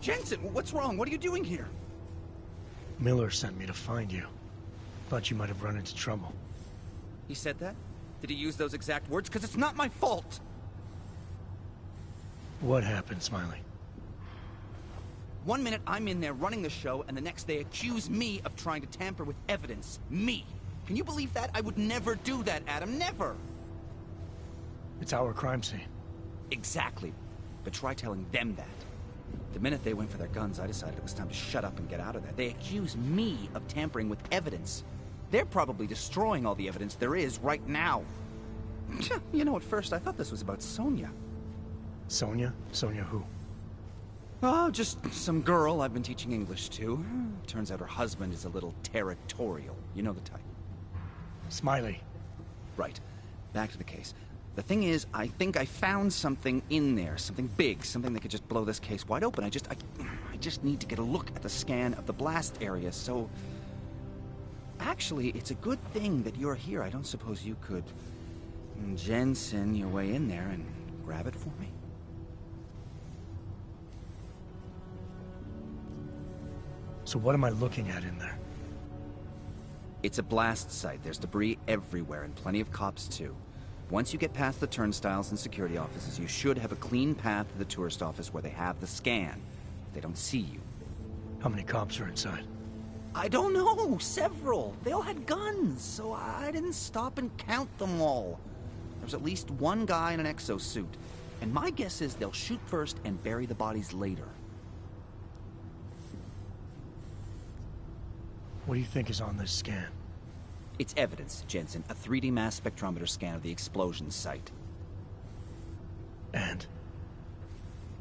Jensen, what's wrong? What are you doing here? Miller sent me to find you. Thought you might have run into trouble. He said that? Did he use those exact words? Because it's not my fault! What happened, Smiley? One minute I'm in there running the show, and the next they accuse me of trying to tamper with evidence. Me! Can you believe that? I would never do that, Adam. Never! It's our crime scene. Exactly. But try telling them that. The minute they went for their guns, I decided it was time to shut up and get out of there. They accuse me of tampering with evidence. They're probably destroying all the evidence there is right now. You know, at first I thought this was about Sonia. Sonia? Sonia who? Oh, just some girl I've been teaching English to. Turns out her husband is a little territorial. You know the type. Smiley. Right. Back to the case. The thing is, I think I found something in there. Something big. Something that could just blow this case wide open. I just need to get a look at the scan of the blast area, so... Actually, it's a good thing that you're here. I don't suppose you could... Jensen your way in there and So what am I looking at in there? It's a blast site. There's debris everywhere, and plenty of cops, too. Once you get past the turnstiles and security offices, you should have a clean path to the tourist office where they have the scan. If they don't see you. How many cops are inside? I don't know. Several. They all had guns, so I didn't stop and count them all. There's at least one guy in an exosuit. And my guess is they'll shoot first and bury the bodies later. What do you think is on this scan? It's evidence, Jensen. A 3D mass spectrometer scan of the explosion site. And?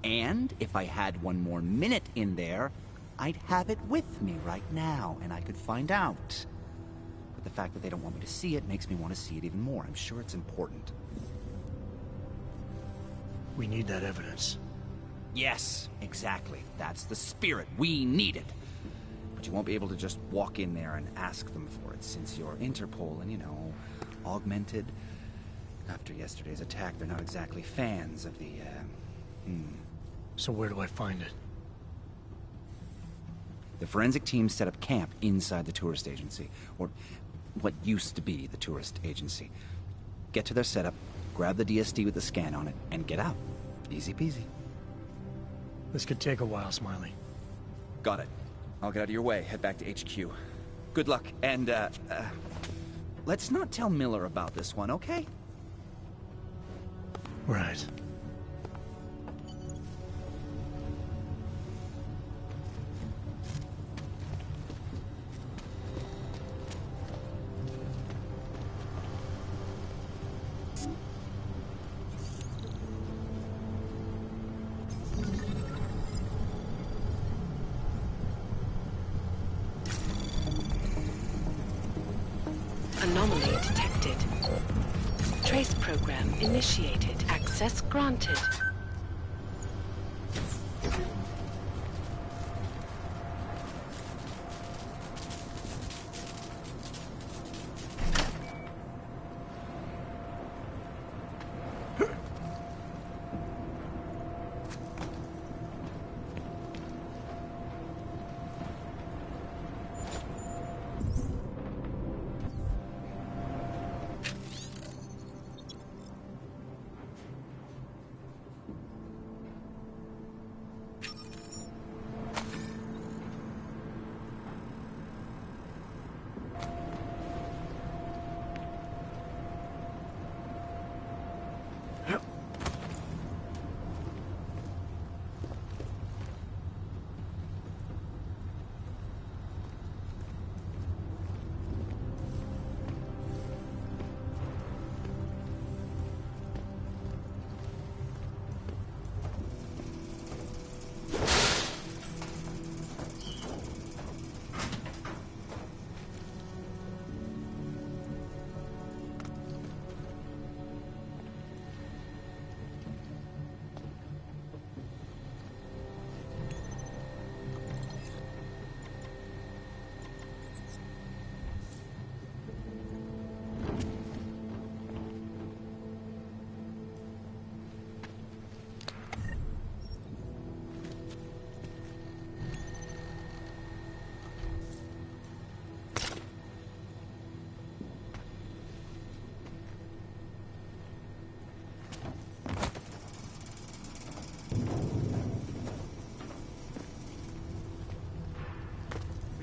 And if I had one more minute in there, I'd have it with me right now, and I could find out. But the fact that they don't want me to see it makes me want to see it even more. I'm sure it's important. We need that evidence. Yes, exactly. That's the spirit. We need it. But you won't be able to just walk in there and ask them for it, since you're Interpol and, you know, augmented. After yesterday's attack, they're not exactly fans of the, So where do I find it? The forensic team set up camp inside the tourist agency, or what used to be the tourist agency. Get to their setup, grab the DSD with the scan on it, and get out. Easy peasy. This could take a while, Smiley. Got it. I'll get out of your way, head back to HQ. Good luck, and, let's not tell Miller about this one, okay? Right. Anomaly detected. Trace program initiated. Access granted.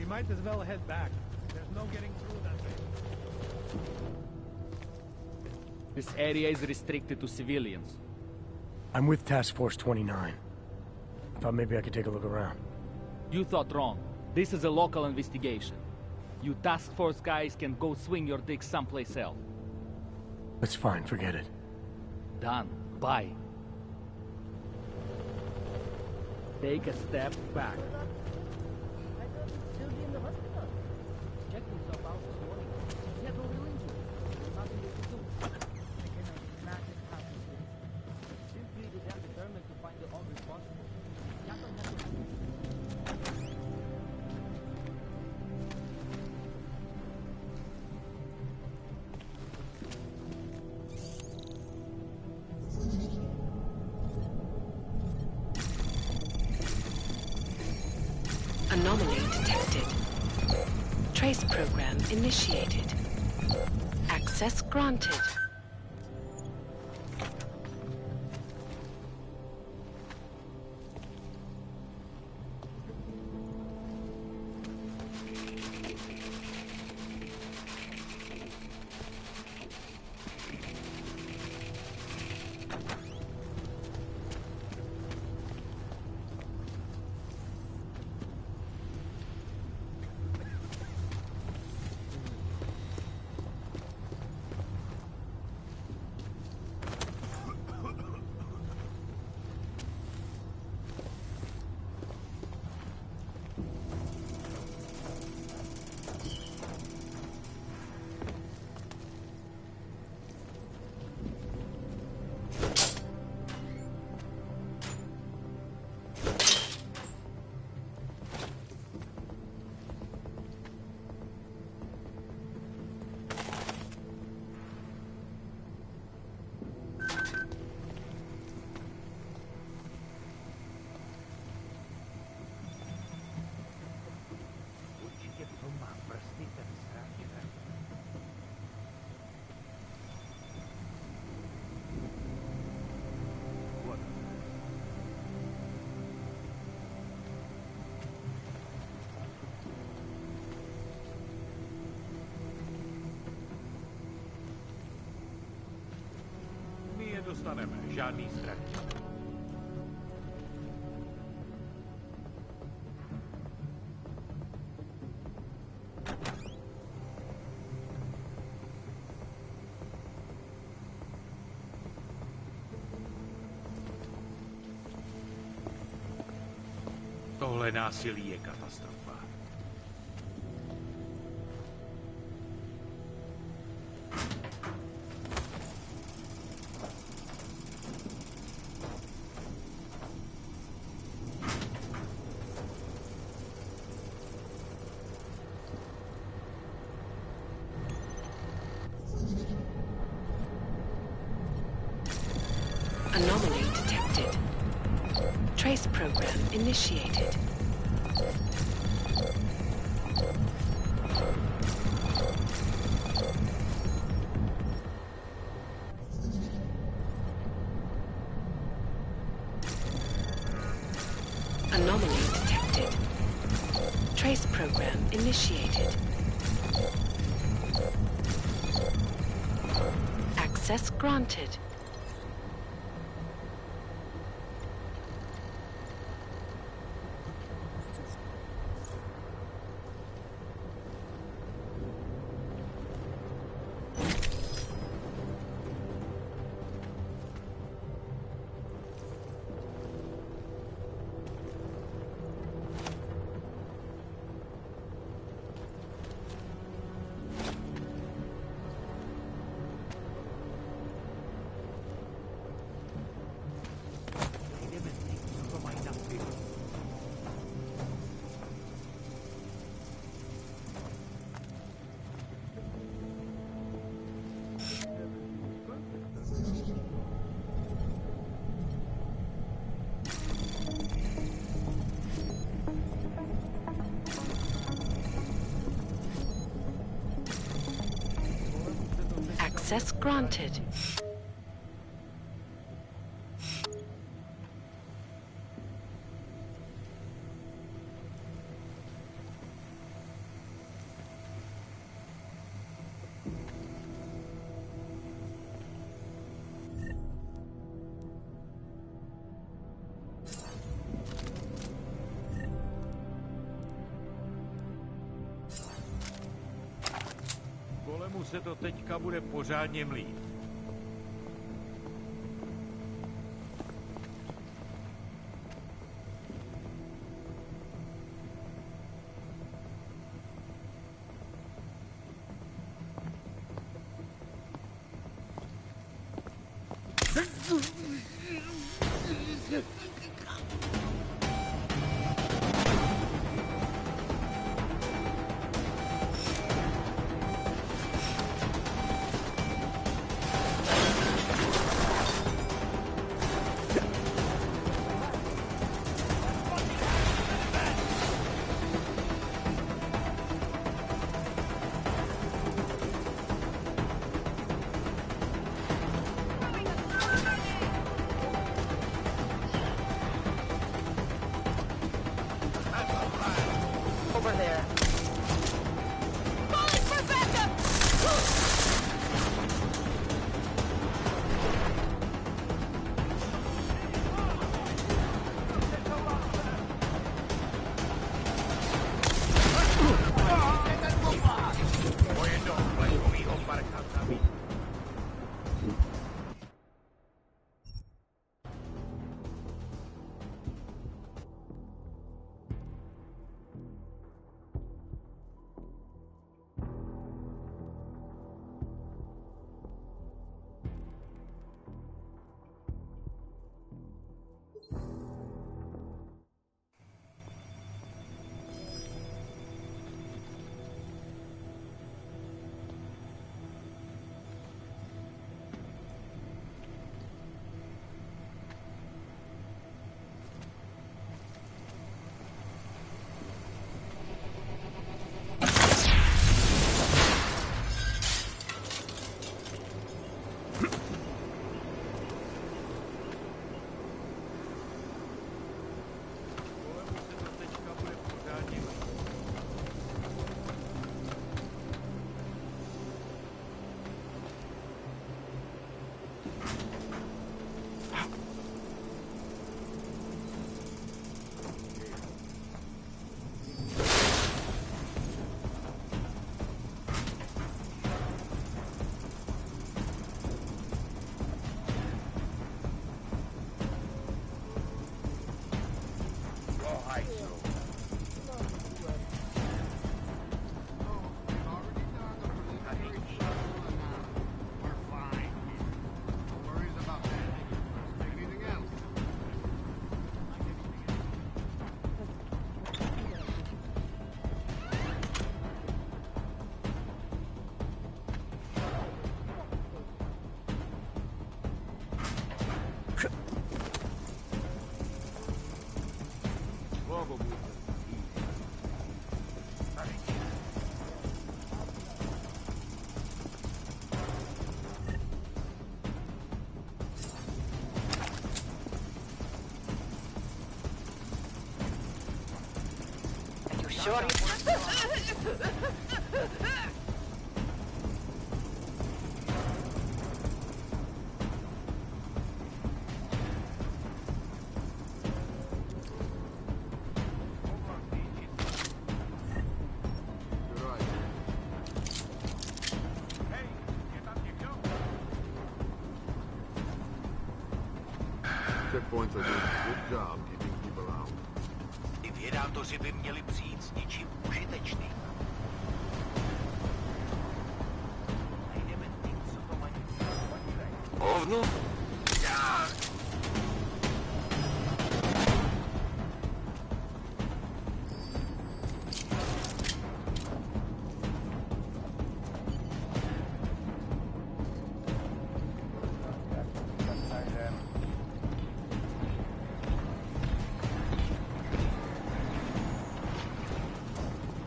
Might as well head back. There's no getting through that way. This area is restricted to civilians. I'm with Task Force 29. I thought maybe I could take a look around. You thought wrong. This is a local investigation. You task force guys can go swing your dick someplace else. That's fine, forget it. Done. Bye. Take a step back. Anomaly detected. Trace program initiated. Access granted. Dostaneme, žádný strach. Tohle násilí je katastrofa. Anomaly detected. Trace program initiated. Anomaly detected. Trace program initiated. Access granted. Access granted. Golemu se to teďka bude pořádně mlít. Sure. Checkpoints are doing a good job keeping people out. Ty vědátoři by měli přijít s něčím užitečným. Najdeme ty, co to mají. Hovno? Já!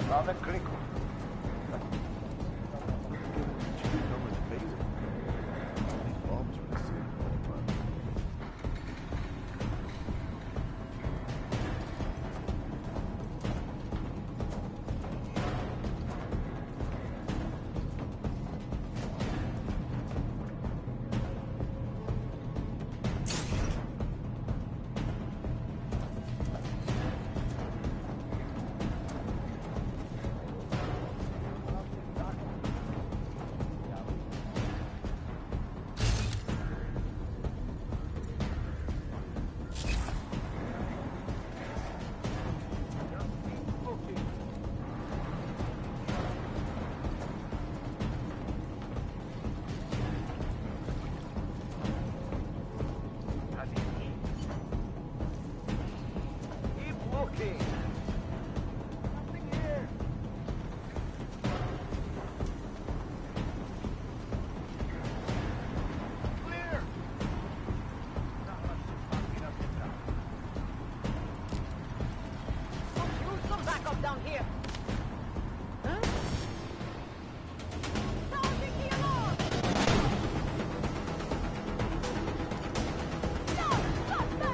Máme kliku. Down here.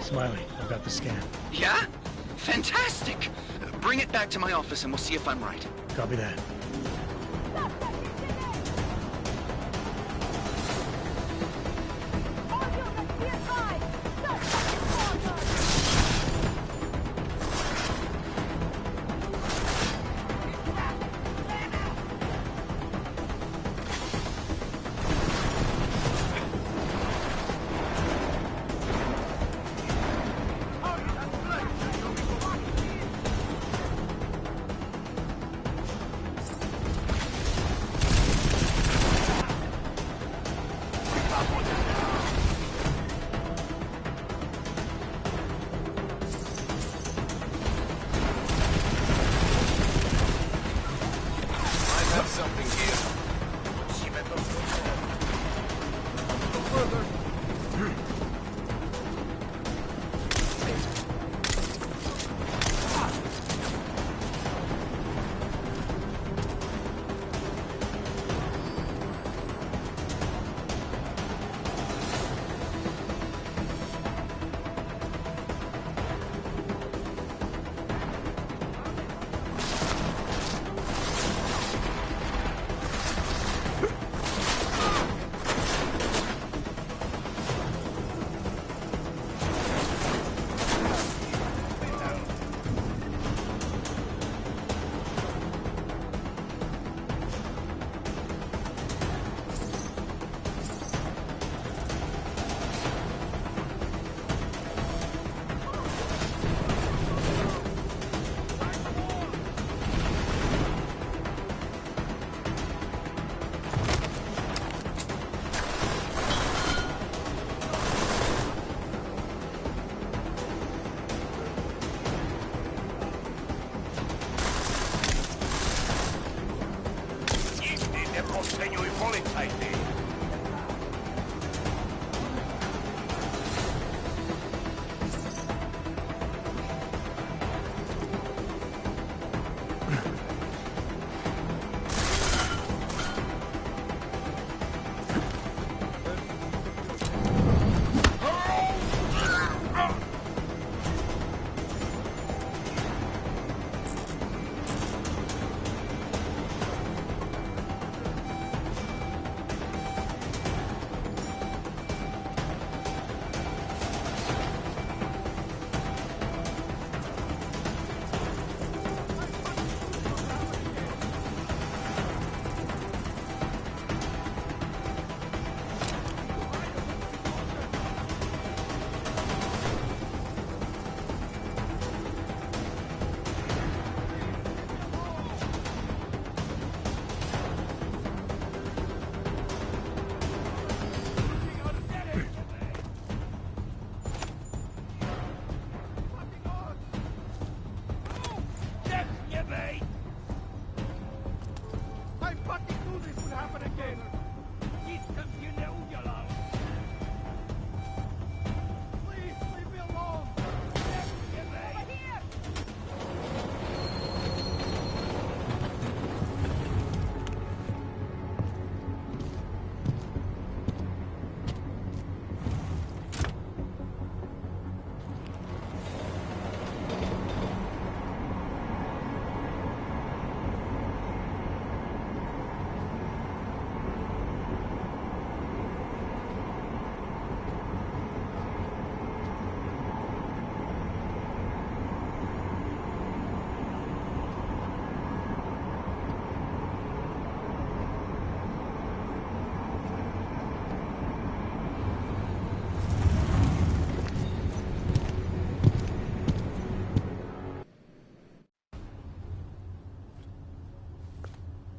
Smiley, I've got the scan. Yeah? Fantastic! Bring it back to my office and we'll see if I'm right. Copy that.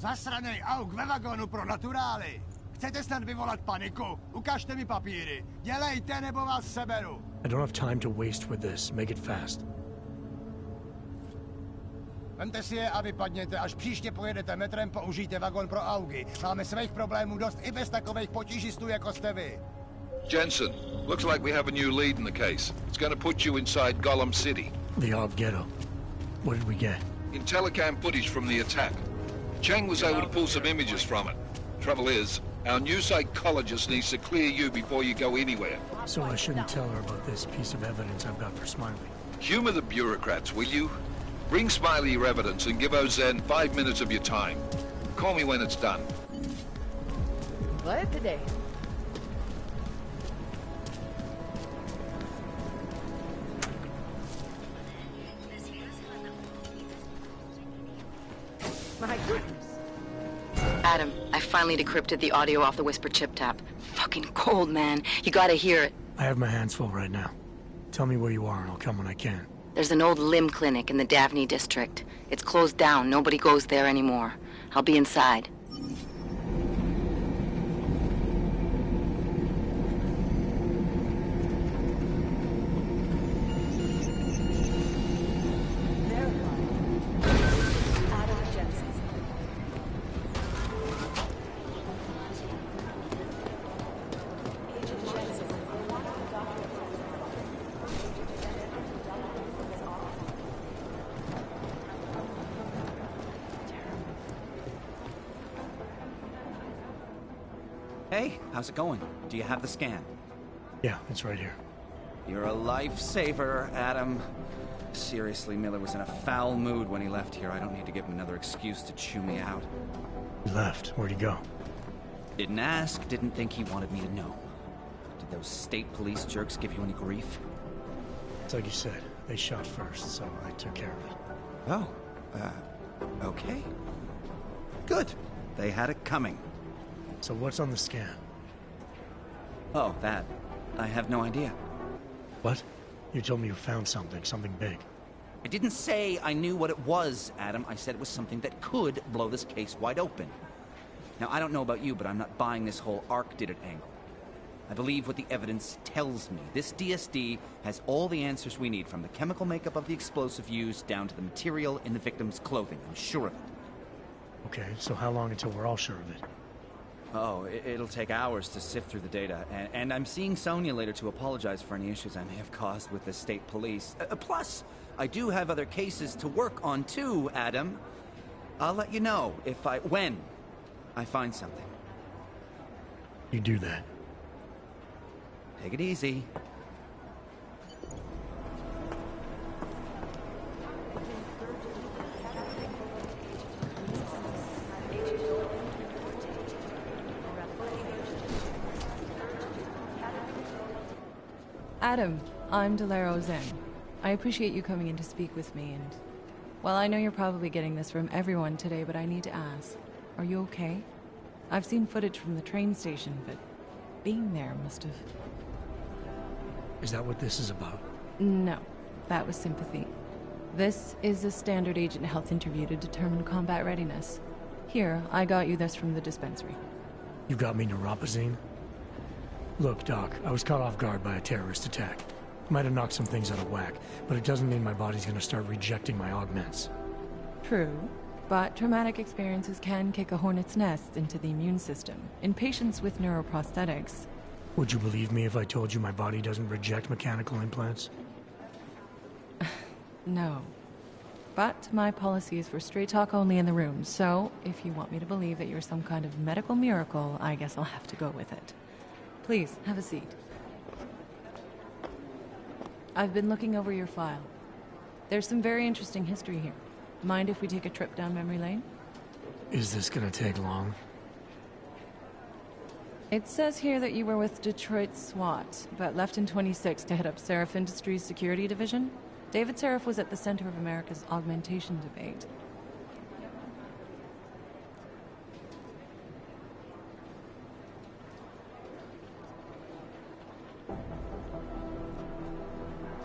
Zasranej auk ve vagonu pro naturály. Chcete snad vyvolat paniku? Ukažte mi papíry. Dělejte, nebo vás seberu. I don't have time to waste with this. Make it fast. Vemte si je a vypadněte. Až příště pojedete metrem, použijte vagon pro augy. Máme svých problémů dost i bez takových potížistů, jako jste vy. Jensen, looks like we have a new lead in the case. It's going to put you inside Gollum City. The Og Ghetto. What did we get? Telecam footage from the attack. Cheng was able to pull some images from it. Trouble is, our new psychologist needs to clear you before you go anywhere. So I shouldn't tell her about this piece of evidence I've got for Smiley. Humor the bureaucrats, will you? Bring Smiley your evidence and give Ozen 5 minutes of your time. Call me when it's done. Glad today. My goodness. Adam, I finally decrypted the audio off the Whisper chip tap. Fucking cold, man. You gotta hear it. I have my hands full right now. Tell me where you are and I'll come when I can. There's an old limb clinic in the Daphne district. It's closed down. Nobody goes there anymore. I'll be inside. Hey, how's it going? Do you have the scan? Yeah, it's right here. You're a lifesaver, Adam. Seriously, Miller was in a foul mood when he left here. I don't need to give him another excuse to chew me out. He left. Where'd he go? Didn't ask, didn't think he wanted me to know. Did those state police jerks give you any grief? It's like you said. They shot first, so I took care of it. Oh, okay. Good. They had it coming. So what's on the scan? Oh, that. I have no idea. What? You told me you found something big. I didn't say I knew what it was, Adam. I said it was something that could blow this case wide open. Now, I don't know about you, but I'm not buying this whole Ark did it angle. I believe what the evidence tells me. This DSD has all the answers we need, from the chemical makeup of the explosive used down to the material in the victim's clothing. I'm sure of it. Okay, so how long until we're all sure of it? Oh, it'll take hours to sift through the data, and I'm seeing Sonia later to apologize for any issues I may have caused with the state police. Plus, I do have other cases to work on too, Adam. I'll let you know when I find something. You do that. Take it easy. Adam, I'm Delaro Zen. I appreciate you coming in to speak with me, and... well, I know you're probably getting this from everyone today, but I need to ask. Are you okay? I've seen footage from the train station, but being there must have... Is that what this is about? No, that was sympathy. This is a standard agent health interview to determine combat readiness. Here, I got you this from the dispensary. You got me neuropazine? Look, Doc, I was caught off guard by a terrorist attack. Might have knocked some things out of whack, but it doesn't mean my body's gonna start rejecting my augments. True, but traumatic experiences can kick a hornet's nest into the immune system. In patients with neuroprosthetics... Would you believe me if I told you my body doesn't reject mechanical implants? No. But my policy is for straight talk only in the room, so if you want me to believe that you're some kind of medical miracle, I guess I'll have to go with it. Please, have a seat. I've been looking over your file. There's some very interesting history here. Mind if we take a trip down memory lane? Is this gonna take long? It says here that you were with Detroit SWAT, but left in 26 to head up Seraph Industries' security division. David Seraph was at the center of America's augmentation debate.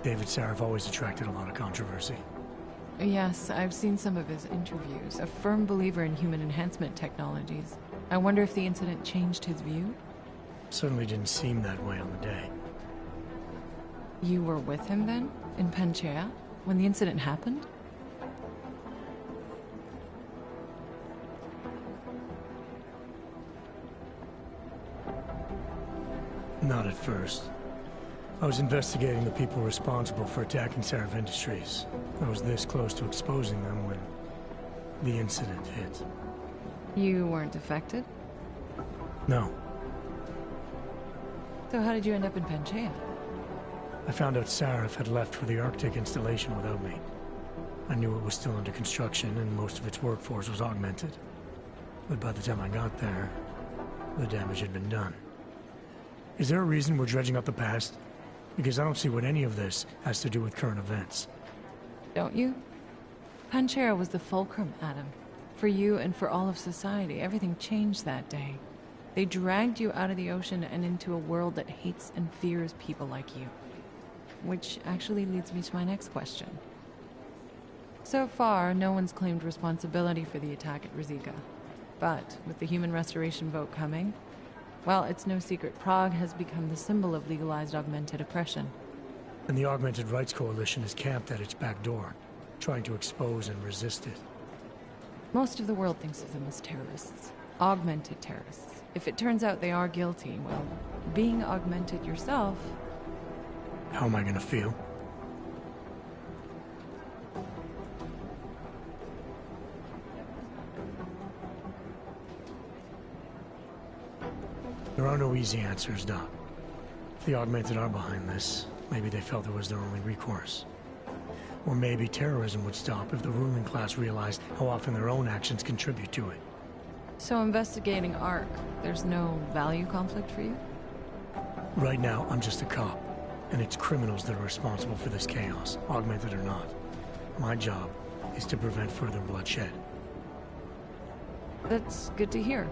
David Seraph always attracted a lot of controversy. Yes, I've seen some of his interviews. A firm believer in human enhancement technologies. I wonder if the incident changed his view? Certainly didn't seem that way on the day. You were with him then? In Panchea? When the incident happened? Not at first. I was investigating the people responsible for attacking Seraph Industries. I was this close to exposing them when the incident hit. You weren't affected? No. So how did you end up in Panchea? I found out Seraph had left for the Arctic installation without me. I knew it was still under construction and most of its workforce was augmented. But by the time I got there, the damage had been done. Is there a reason we're dredging up the past? Because I don't see what any of this has to do with current events. Don't you? Panchea was the fulcrum, Adam. For you and for all of society, everything changed that day. They dragged you out of the ocean and into a world that hates and fears people like you. Which actually leads me to my next question. So far, no one's claimed responsibility for the attack at Rizika. But with the human restoration vote coming, well, it's no secret Prague has become the symbol of legalized augmented oppression. And the Augmented Rights Coalition is camped at its back door, trying to expose and resist it. Most of the world thinks of them as terrorists. Augmented terrorists. If it turns out they are guilty, well, being augmented yourself... How am I gonna feel? There are no easy answers, Doc. If the Augmented are behind this, maybe they felt it was their only recourse. Or maybe terrorism would stop if the ruling class realized how often their own actions contribute to it. So investigating ARC, there's no value conflict for you? Right now, I'm just a cop, and it's criminals that are responsible for this chaos, augmented or not. My job is to prevent further bloodshed. That's good to hear.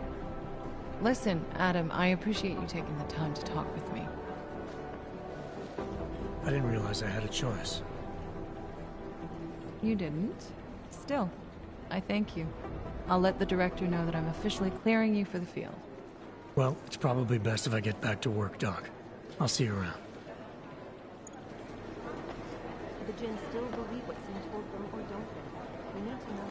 Listen, Adam, I appreciate you taking the time to talk with me. I didn't realize I had a choice. You didn't? Still, I thank you. I'll let the director know that I'm officially clearing you for the field. Well, it's probably best if I get back to work, Doc. I'll see you around. The Jinn still believe what's being told them, or don't they? We need to know.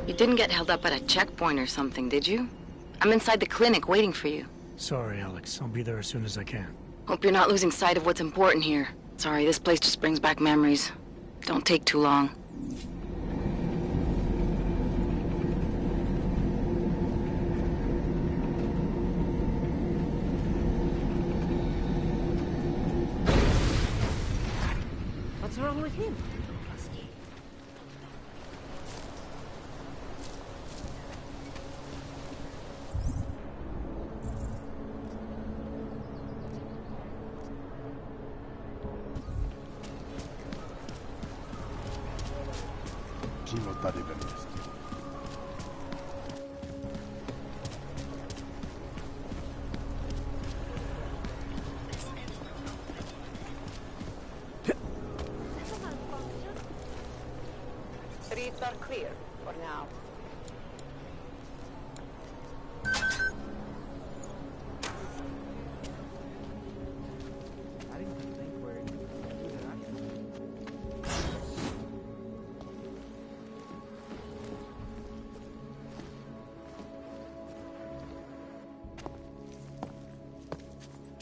You didn't get held up at a checkpoint or something, did you? I'm inside the clinic waiting for you. Sorry, Alex. I'll be there as soon as I can. Hope you're not losing sight of what's important here. Sorry, this place just brings back memories. Don't take too long. What's wrong with him? Přímo tady ve městě. Streets are clear for now.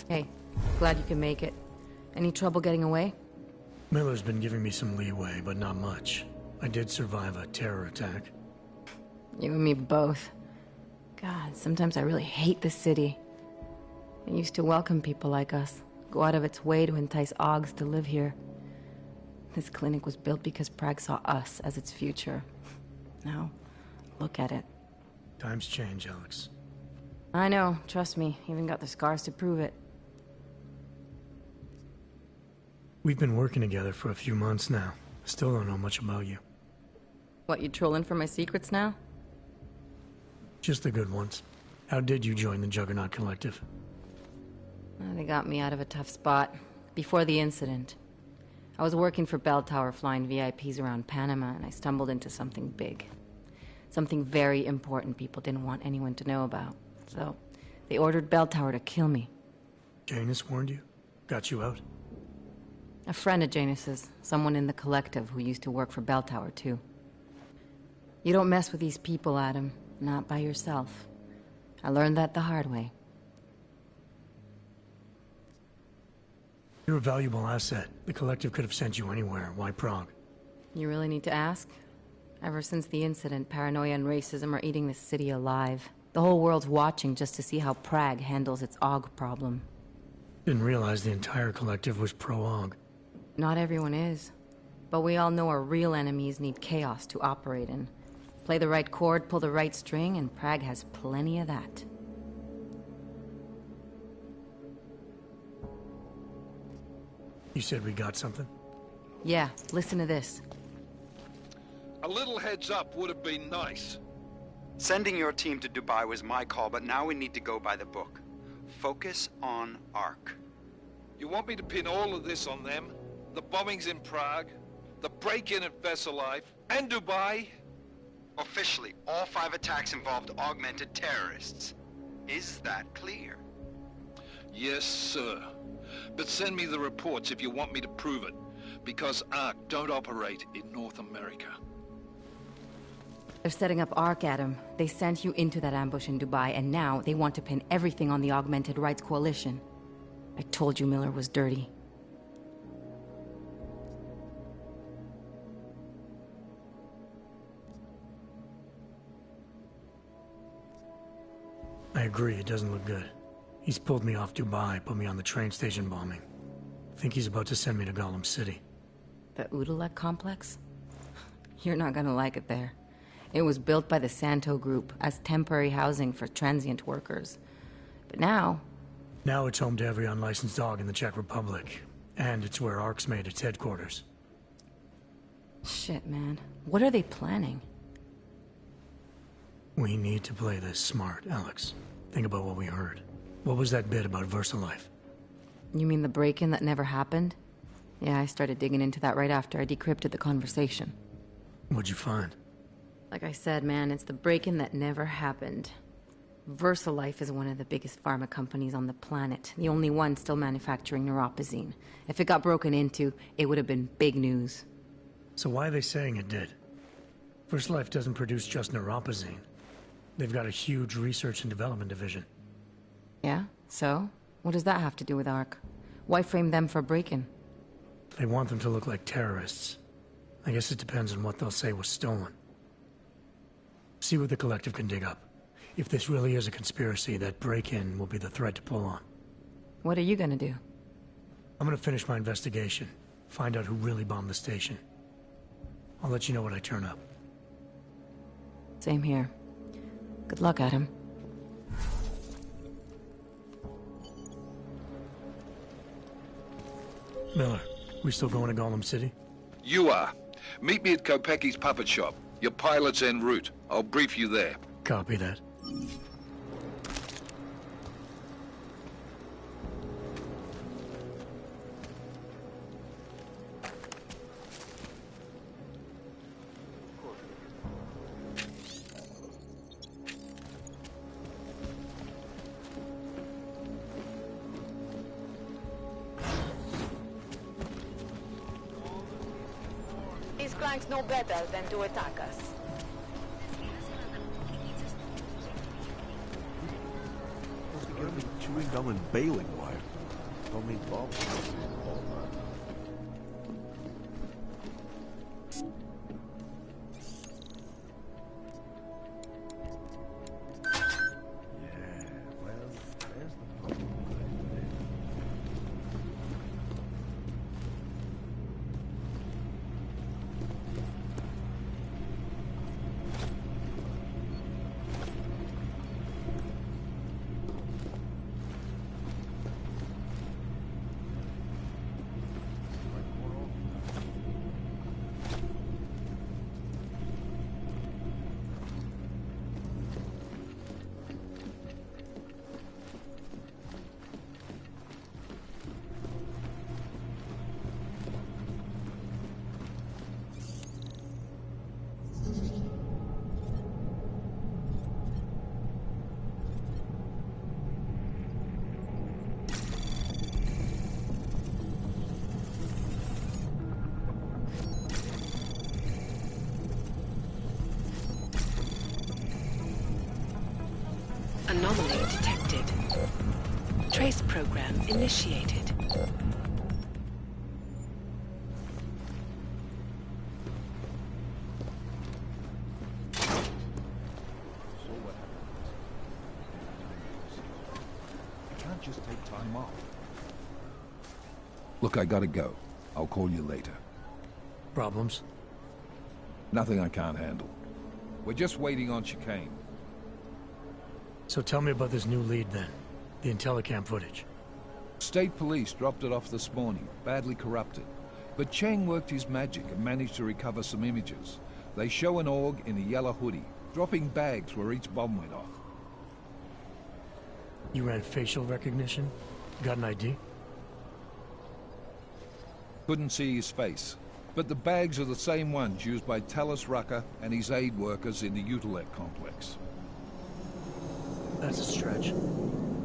Hey, glad you can make it. Any trouble getting away? Miller's been giving me some leeway, but not much. I did survive a terror attack. You and me both. God, sometimes I really hate this city. It used to welcome people like us, go out of its way to entice Augs to live here. This clinic was built because Prague saw us as its future. Now, look at it. Times change, Alex. I know, trust me, even got the scars to prove it. We've been working together for a few months now. Still don't know much about you. What, you trolling for my secrets now? Just the good ones. How did you join the Juggernaut Collective? They got me out of a tough spot. Before the incident. I was working for Bell Tower flying VIPs around Panama, and I stumbled into something big. Something very important people didn't want anyone to know about. So, they ordered Bell Tower to kill me. Janus warned you? Got you out? A friend of Janus's, someone in the collective who used to work for Bell Tower too. You don't mess with these people, Adam. Not by yourself. I learned that the hard way. You're a valuable asset. The collective could have sent you anywhere. Why Prague? You really need to ask? Ever since the incident, paranoia and racism are eating this city alive. The whole world's watching just to see how Prague handles its AUG problem. Didn't realize the entire collective was pro-AUG. Not everyone is. But we all know our real enemies need chaos to operate in. Play the right chord, pull the right string, and Prague has plenty of that. You said we got something? Yeah, listen to this. A little heads up would have been nice. Sending your team to Dubai was my call, but now we need to go by the book. Focus on ARC. You want me to pin all of this on them? The bombings in Prague, the break-in at Vesellife, and Dubai? Officially, all 5 attacks involved augmented terrorists. Is that clear? Yes, sir. But send me the reports if you want me to prove it, because ARC don't operate in North America. They're setting up ARC, Adam. They sent you into that ambush in Dubai, and now they want to pin everything on the Augmented Rights Coalition. I told you Miller was dirty. I agree, it doesn't look good. He's pulled me off Dubai, put me on the train station bombing. Think he's about to send me to Gollum City. The Udalek complex? You're not gonna like it there. It was built by the Santo Group as temporary housing for transient workers. But now... Now it's home to every unlicensed dog in the Czech Republic. And it's where ARC's made its headquarters. Shit, man. What are they planning? We need to play this smart, Alex. Think about what we heard. What was that bit about VersaLife? You mean the break-in that never happened? Yeah, I started digging into that right after I decrypted the conversation. What'd you find? Like I said, man, it's the break-in that never happened. VersaLife is one of the biggest pharma companies on the planet. The only one still manufacturing neuropozyne. If it got broken into, it would have been big news. So why are they saying it did? VersaLife doesn't produce just neuropozyne. They've got a huge research and development division. Yeah? So? What does that have to do with ARC? Why frame them for break-in? They want them to look like terrorists. I guess it depends on what they'll say was stolen. See what the collective can dig up. If this really is a conspiracy, that break-in will be the thread to pull on. What are you gonna do? I'm gonna finish my investigation. Find out who really bombed the station. I'll let you know when I turn up. Same here. Good luck, Adam. Miller, we still going to Gollum City? You are. Meet me at Kopecki's puppet shop. Your pilot's en route. I'll brief you there. Copy that. These clanks know better than to attack us. Chewing gum and baling wire. Don't mean Bob. Trace program initiated. Can't just take time off. Look, I gotta go. I'll call you later. Problems? Nothing I can't handle. We're just waiting on chicane. So tell me about this new lead then. The Intellicam footage. State police dropped it off this morning, badly corrupted. But Cheng worked his magic and managed to recover some images. They show an org in a yellow hoodie, dropping bags where each bomb went off. You ran facial recognition? Got an ID? Couldn't see his face. But the bags are the same ones used by Talos Rucker and his aid workers in the Utilec complex. That's a stretch.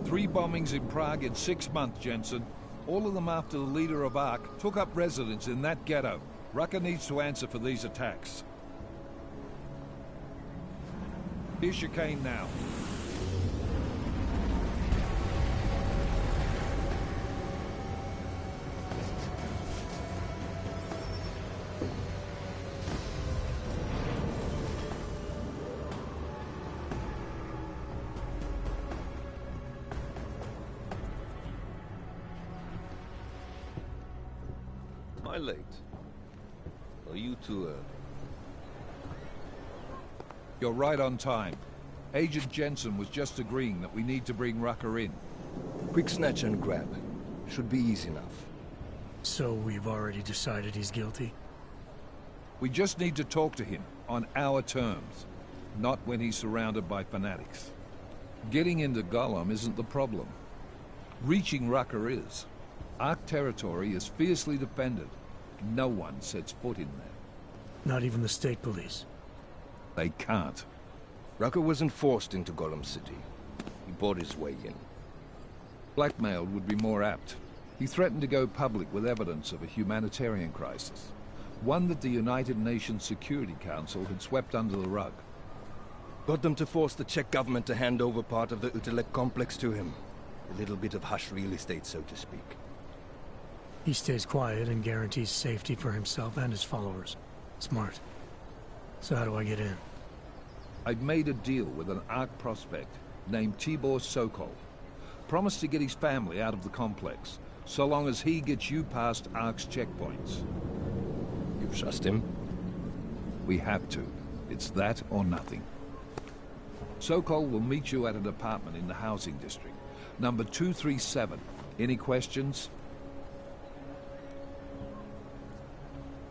3 bombings in Prague in 6 months, Jensen. All of them after the leader of ARC took up residence in that ghetto. Rucker needs to answer for these attacks. Here's chicane now. Am I late? Are you too early? You're right on time. Agent Jensen was just agreeing that we need to bring Rucker in. Quick snatch and grab. Should be easy enough. So we've already decided he's guilty? We just need to talk to him on our terms, not when he's surrounded by fanatics. Getting into Gollum isn't the problem. Reaching Rucker is. ARC territory is fiercely defended. No one sets foot in there. Not even the state police? They can't. Rucker wasn't forced into Gollum City. He bought his way in. Blackmailed would be more apt. He threatened to go public with evidence of a humanitarian crisis. One that the United Nations Security Council had swept under the rug. Got them to force the Czech government to hand over part of the Utilec complex to him. A little bit of hush real estate, so to speak. He stays quiet and guarantees safety for himself and his followers. Smart. So how do I get in? I've made a deal with an ARC prospect named Tibor Sokol. Promised to get his family out of the complex, so long as he gets you past ARC's checkpoints. You trust him? We have to. It's that or nothing. Sokol will meet you at an apartment in the housing district. Number 237. Any questions?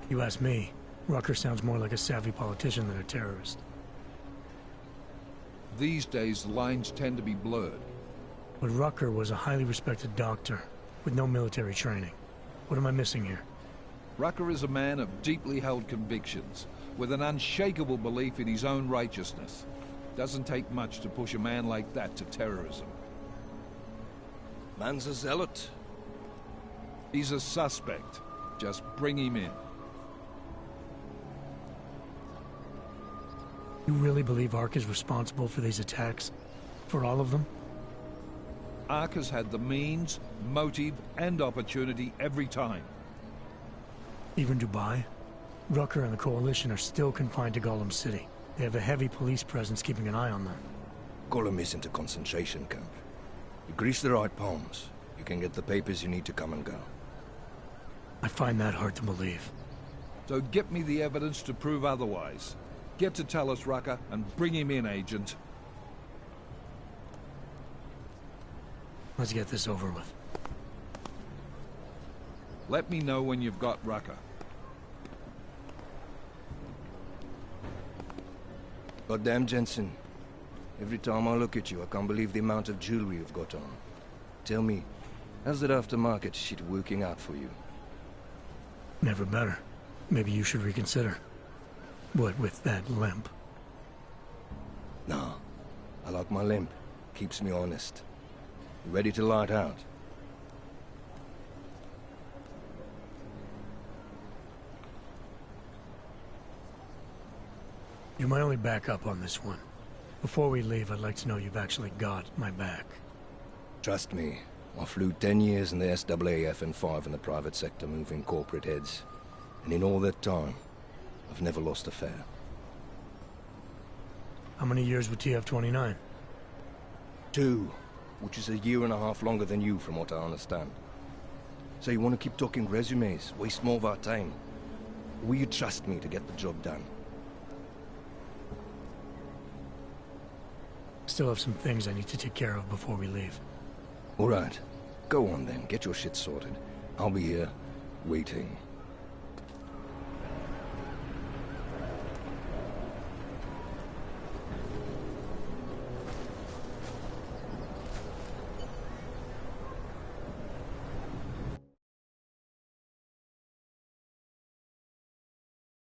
You ask me, Rucker sounds more like a savvy politician than a terrorist. These days, the lines tend to be blurred. But Rucker was a highly respected doctor, with no military training. What am I missing here? Rucker is a man of deeply held convictions, with an unshakable belief in his own righteousness. Doesn't take much to push a man like that to terrorism. Man's a zealot. He's a suspect. Just bring him in. You really believe ARC is responsible for these attacks? For all of them? ARC has had the means, motive, and opportunity every time. Even Dubai? Rucker and the Coalition are still confined to Gollum City. They have a heavy police presence keeping an eye on them. Gollum isn't a concentration camp. You grease the right palms, you can get the papers you need to come and go. I find that hard to believe. So get me the evidence to prove otherwise. Get to Talos Rucker and bring him in, Agent. Let's get this over with. Let me know when you've got Rucker. Goddamn, Jensen. Every time I look at you, I can't believe the amount of jewelry you've got on. Tell me, how's that aftermarket shit working out for you? Never better. Maybe you should reconsider. What with that limp? Nah, I like my limp. Keeps me honest. You ready to light out? You're my only backup on this one. Before we leave, I'd like to know you've actually got my back. Trust me, I flew 10 years in the SAAF and 5 in the private sector moving corporate heads. And in all that time, I've never lost a fare. How many years with TF-29? 2, which is a year and a half longer than you from what I understand. So you want to keep talking resumes, waste more of our time? Will you trust me to get the job done? Still have some things I need to take care of before we leave. All right. Go on then, get your shit sorted. I'll be here, waiting.